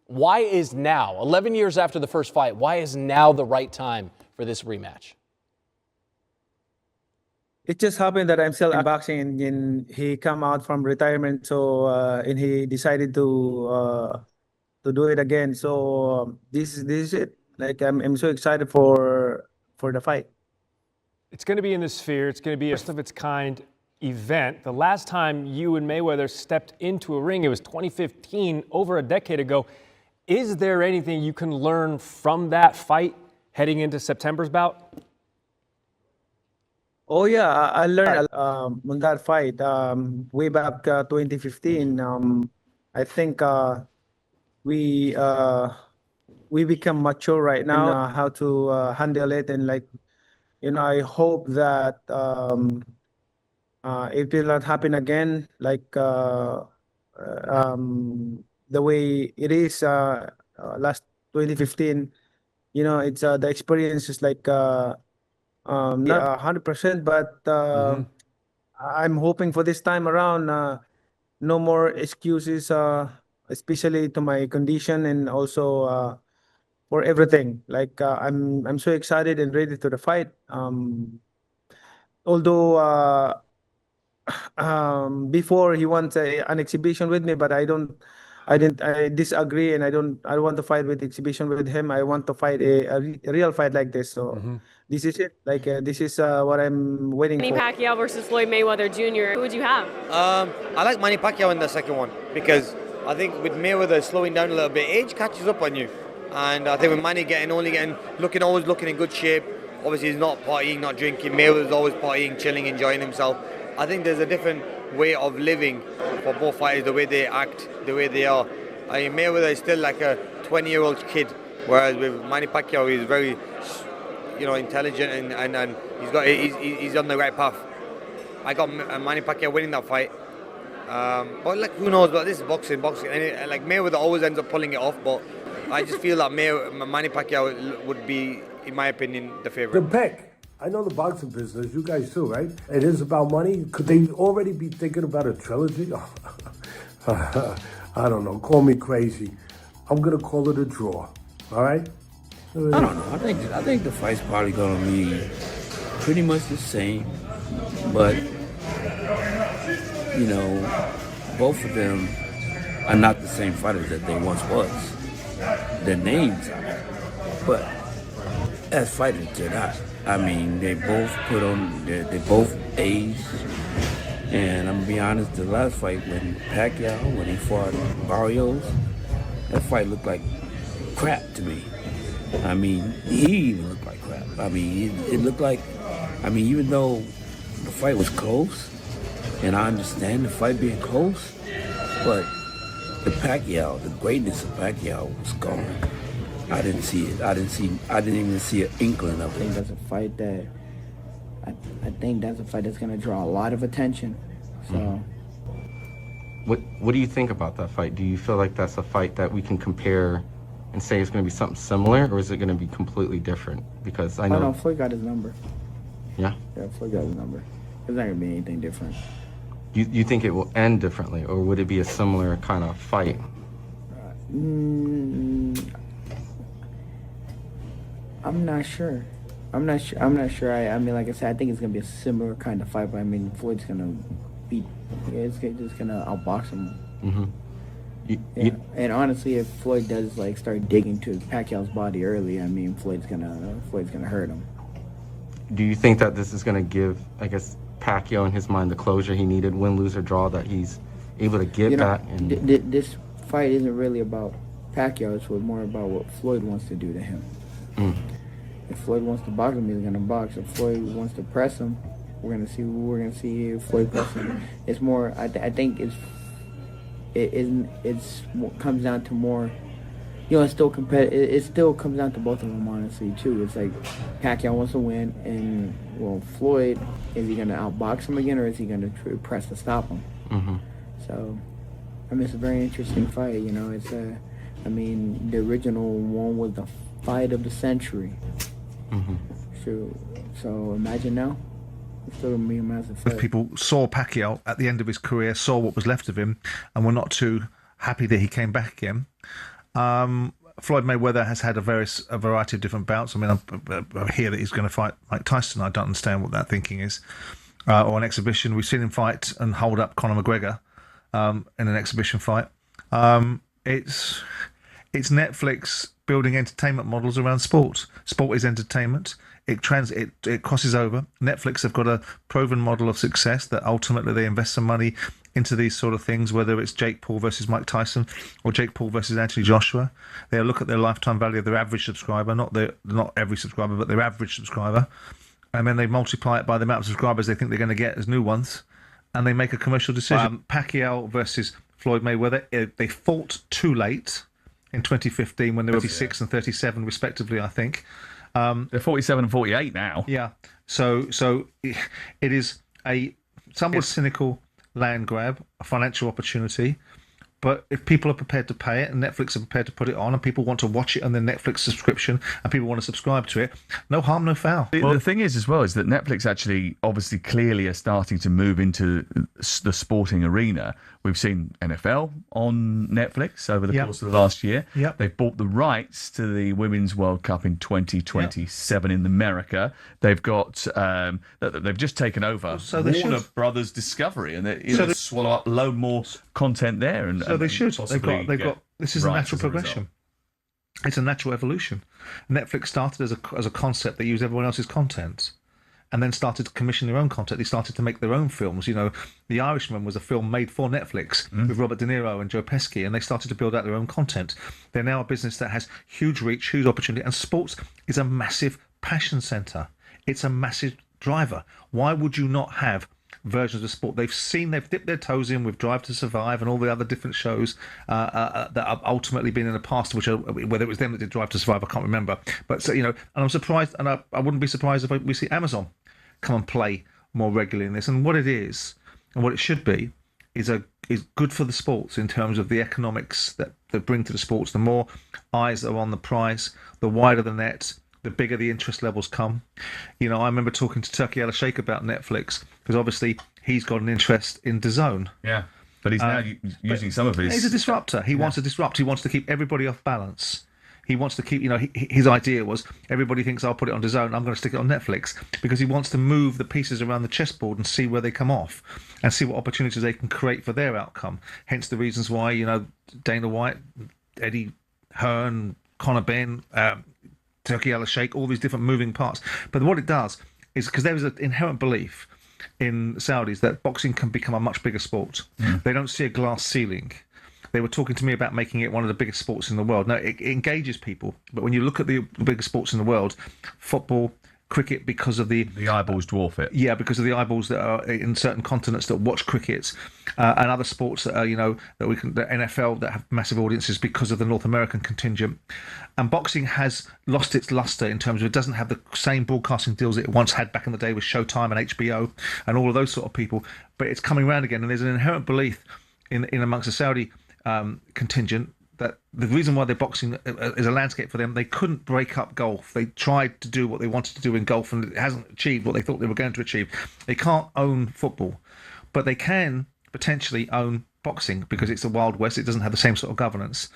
Why is now, 11 years after the first fight, why is now the right time for this rematch? It just happened that I'm still in boxing, and he come out from retirement, so and he decided to do it again. So this is it. Like I'm so excited for the fight. It's going to be in the Sphere. It's going to be a first of its kind event. The last time you and Mayweather stepped into a ring, it was 2015, over a decade ago. Is there anything you can learn from that fight heading into September's bout? Oh yeah, I learned on that fight way back 2015. I think we uh, we become mature right now, how to handle it, and like I hope that it will not happen again, like the way it is last 2015. It's the experience is like not 100%, but I'm hoping for this time around, no more excuses, especially to my condition, and also for everything. Like I'm so excited and ready to the fight. Although before he wants an exhibition with me, but I disagree, and I don't want to fight with exhibition with him. I want to fight a real fight like this. So this is it. Like this is what I'm waiting Manny for. Pacquiao versus Floyd Mayweather Jr. Who would you have? I like Manny Pacquiao in the second one, because I think with Mayweather slowing down a little bit, age catches up on you. And I think with Manny always looking in good shape. Obviously he's not partying, not drinking. Mayweather's always partying, chilling, enjoying himself. I think there's a different way of living for both fighters, the way they act, the way they are. I mean, Mayweather is still like a 20-year-old kid, whereas with Manny Pacquiao, he's very, intelligent, and he's on the right path. I got Manny Pacquiao winning that fight. But like, who knows? But this is boxing. And like Mayweather always ends up pulling it off, but I just feel that Manny Pacquiao would be, in my opinion, the favorite. The pick. I know the boxing business, you guys too, right? It is about money. Could they already be thinking about a trilogy? I don't know. Call me crazy. I'm gonna call it a draw. All right? I don't know. I think the fight's probably gonna be pretty much the same, but both of them are not the same fighters that they once was. Their names are, but as fighters, they're not. I mean, they both they both aged. And I'm gonna be honest, the last fight when he fought Barrios, that fight looked like crap to me. I mean, he even looked like crap. I mean, it looked like, even though the fight was close, and I understand the fight being close, but the greatness of Pacquiao was gone. I didn't see it. I didn't even see an inkling of it. I think that's a fight that that's going to draw a lot of attention. So, what do you think about that fight? Do you feel like that's a fight that we can compare and say it's going to be something similar, or is it going to be completely different? Because I know Floyd got his number. Yeah. Yeah, Floyd got his number. There's not going to be anything different. You think it will end differently, or would it be a similar kind of fight? I'm not sure. I mean, like I said, I think it's gonna be a similar kind of fight, but I mean, Floyd's gonna it's just gonna outbox him. Mm-hmm. And honestly, if Floyd does start digging to Pacquiao's body early, I mean, Floyd's gonna hurt him. Do you think that this is gonna give, I guess, Pacquiao in his mind the closure he needed, win, lose, or draw, that he's able to get that? And this fight isn't really about Pacquiao. It's more about what Floyd wants to do to him. If Floyd wants to box him, he's gonna box. If Floyd wants to press him, we're gonna see Floyd press him. It's more. I think comes down to more. It's still competitive. It still comes down to both of them, honestly, too. It's like Pacquiao wants to win, and Floyd, is he gonna outbox him again, or is he gonna press to stop him? Mm-hmm. So, I mean, it's a very interesting fight. It's the original one was the fight of the century. Mm-hmm. So imagine now, it's still gonna be a massive fight. People saw Pacquiao at the end of his career, saw what was left of him, and were not too happy that he came back again. Floyd Mayweather has had a variety of different bouts. I mean, I hear that he's going to fight Mike Tyson. I don't understand what that thinking is. Or an exhibition. We've seen him fight and hold up Conor McGregor in an exhibition fight. It's Netflix building entertainment models around sport. Sport is entertainment. It crosses over. Netflix have got a proven model of success that ultimately they invest some money into these sort of things, whether it's Jake Paul versus Mike Tyson or Jake Paul versus Anthony Joshua. They look at their lifetime value of their average subscriber, not every subscriber, but their average subscriber, and then they multiply it by the amount of subscribers they think they're going to get as new ones, and they make a commercial decision. Pacquiao versus Floyd Mayweather, they fought too late in 2015 when they were 36 and 37 respectively, I think. They're 47 and 48 now. Yeah. So it is a somewhat cynical land grab, a financial opportunity. But if people are prepared to pay it, and Netflix are prepared to put it on, and people want to watch it on their Netflix subscription, and people want to subscribe to it, no harm, no foul. The thing is, as well, is that Netflix actually, obviously, clearly are starting to move into the sporting arena. We've seen NFL on Netflix over the course of the last year. Yep. They've bought the rights to the Women's World Cup in 2027 in America. They've got they've just taken over Warner Brothers Discovery, and they swallow up a load more content there. And so they should. They've got. This is a natural progression. It's a natural evolution. Netflix started as a concept that used everyone else's content, and then started to commission their own content. They started to make their own films. You know, The Irishman was a film made for Netflix with Robert De Niro and Joe Pesci, and they started to build out their own content. They're now a business that has huge reach, huge opportunity, and sports is a massive passion center. It's a massive driver. Why would you not have versions of sport? They've dipped their toes in with Drive to Survive and all the other different shows that have ultimately been in the past, which whether it was them that did Drive to Survive, I can't remember. But so, and I'm surprised, and I wouldn't be surprised if we see Amazon come and play more regularly in this. And what it is, and what it should be, is good for the sports in terms of the economics that they bring to the sports. The more eyes that are on the prize, the wider the net, the bigger the interest levels come. I remember talking to Turkey Al-Sheikh about Netflix, because obviously he's got an interest in DAZN. Yeah, but he's now using some of his... He's a disruptor. He wants to disrupt. He wants to keep everybody off balance. He wants to keep, his idea was, everybody thinks I'll put it on DAZN, I'm going to stick it on Netflix, because he wants to move the pieces around the chessboard and see where they come off and see what opportunities they can create for their outcome. Hence the reasons why, Dana White, Eddie Hearn, Conor Benn, Turkey Al-Sheikh, all these different moving parts. But what it does is, because there is an inherent belief in Saudis that boxing can become a much bigger sport. They don't see a glass ceiling. They were talking to me about making it one of the biggest sports in the world. Now, it engages people, but when you look at the biggest sports in the world, football, cricket, because of the eyeballs dwarf it. Yeah, because of the eyeballs that are in certain continents that watch cricket, and other sports that are, the NFL that have massive audiences because of the North American contingent. And boxing has lost its luster in terms of it doesn't have the same broadcasting deals it once had back in the day with Showtime and HBO and all of those sort of people. But it's coming around again, and there's an inherent belief in amongst the Saudi contingent that the reason why they're boxing is a landscape for them. They couldn't break up golf. They tried to do what they wanted to do in golf, and it hasn't achieved what they thought they were going to achieve. They can't own football, but they can potentially own boxing because it's the Wild West. It doesn't have the same sort of governance.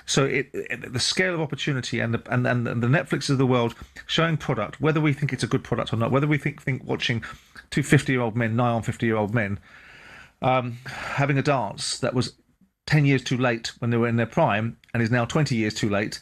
So the scale of opportunity and the Netflix of the world showing product, whether we think it's a good product or not, whether we think watching two 50-year-old men, nigh on 50-year-old men, having a dance that was 10 years too late when they were in their prime and is now 20 years too late.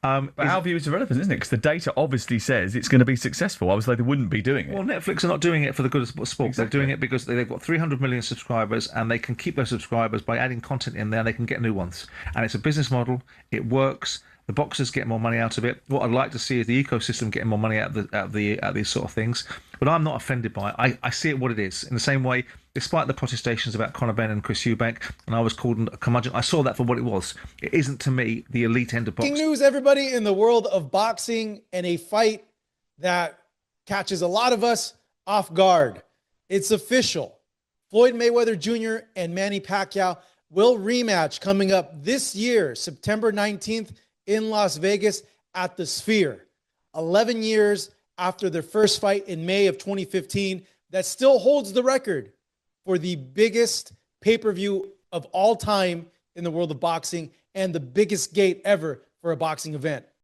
But our view is irrelevant, isn't it? Because the data obviously says it's going to be successful. Obviously, they wouldn't be doing it. Well, Netflix are not doing it for the good of sport. Exactly. They're doing it because they've got 300 million subscribers, and they can keep those subscribers by adding content in there, and they can get new ones. And it's a business model. It works. The boxers get more money out of it. What I'd like to see is the ecosystem getting more money out of these sort of things. But I'm not offended by it. I see it what it is. In the same way, despite the protestations about Conor Benn and Chris Eubank, and I was called a curmudgeon, I saw that for what it was. It isn't, to me, the elite end of boxing. News, everybody, in the world of boxing, and a fight that catches a lot of us off guard. It's official. Floyd Mayweather Jr. and Manny Pacquiao will rematch coming up this year, September 19th, in Las Vegas at the Sphere. 11 years after their first fight in May of 2015, that still holds the record for the biggest pay-per-view of all time in the world of boxing and the biggest gate ever for a boxing event.